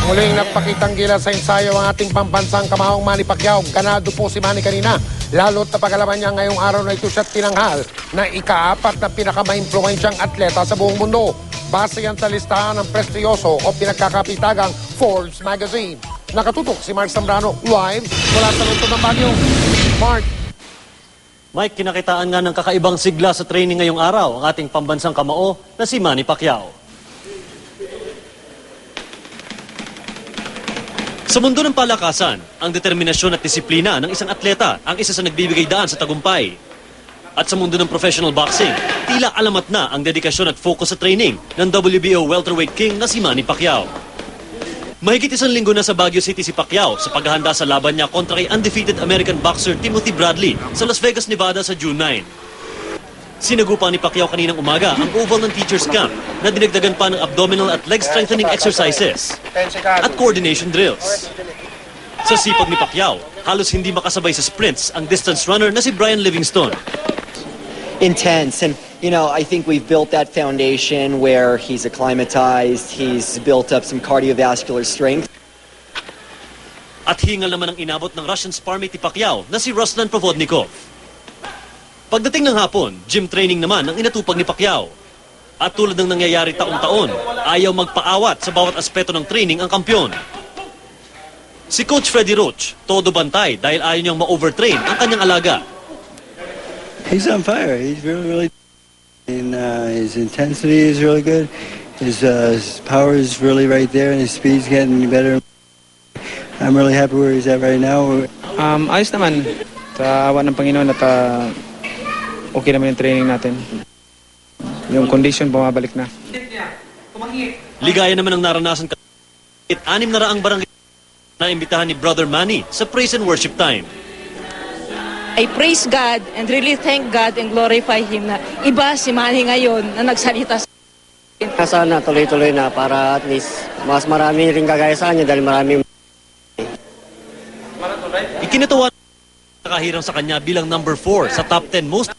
Muling nagpakitang gila sa ensayo ang ating pambansang kamahong Manny Pacquiao. Ganado po si Manny kanina. Lalo't napagalaman niya ngayong araw na ito siya tinanghal na ika-4 na pinaka-maimpluwensyang atleta sa buong mundo. Base yan sa listahan ng prestiyoso o pinagkakapitagang Forbes Magazine. Nakatutok si Mark Zambrano live mula sa lungsod ng Baguio. Mark. Mike, kinakitaan nga ng kakaibang sigla sa training ngayong araw ang ating pambansang kamao na si Manny Pacquiao. Sa mundo ng palakasan, ang determinasyon at disiplina ng isang atleta ang isa sa nagbibigay daan sa tagumpay. At sa mundo ng professional boxing, tila alamat na ang dedikasyon at focus sa training ng WBO welterweight king na si Manny Pacquiao. Mahigit 1 linggo na sa Baguio City si Pacquiao sa paghahanda sa laban niya kontra kay undefeated American boxer Timothy Bradley sa Las Vegas, Nevada sa June 9. Sinagupa ni Pacquiao kaninang umaga ang oval ng teacher's camp na dinagdagan pa ng abdominal at leg strengthening exercises at coordination drills. Sa sipag ni Pacquiao, halos hindi makasabay sa sprints ang distance runner na si Brian Livingstone. Intense, and I think we've built that foundation where he's acclimatized, he's built up some cardiovascular strength. At hingal naman ang inabot ng Russian sparmate ni Pacquiao na si Ruslan Provodnikov. Pagdating ng hapon, gym training naman ang inatupag ni Pacquiao. At tulad ng nangyayari taon-taon, ayaw magpaawat sa bawat aspeto ng training ang kampyon. Si Coach Freddie Roach, todo bantay dahil ayaw niyang ma-overtrain ang kanyang alaga. He's on fire. He's really and his intensity is really good. His power is really right there, and his speed's getting better. I'm really happy where he's at right now. Ayos naman. Sa awa ng Panginoon at okay naman yung training natin. Yung condition bumabalik na. Ligaya naman ang naranasan ka. 6 na raang barangay na imbitahan ni Brother Manny sa praise and worship time. I praise God and really thank God and glorify Him na iba si Manny ngayon na nagsalita sa Sana tuloy-tuloy na para at least mas marami rin kagaya sa kanya dahil marami. Ikinatawa nakahirang sa kanya bilang number 4 sa top 10 most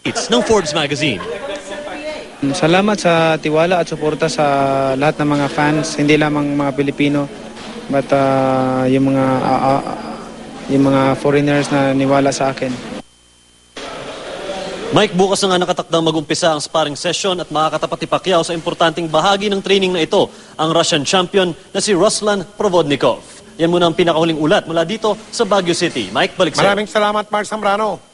hits ng Forbes Magazine. Salamat sa tiwala at suporta sa lahat ng mga fans, hindi lamang mga Pilipino, but yung mga foreigners na niwala sa akin. Mike, bukas na nga nakatakdang mag-umpisa ang sparring session at makakatapat ni Pacquiao sa importanteng bahagi ng training na ito, ang Russian champion na si Ruslan Provodnikov. Yan muna ang pinakahuling ulat mula dito sa Baguio City. Mike, balik sa'yo. Maraming salamat, Mark Zambrano.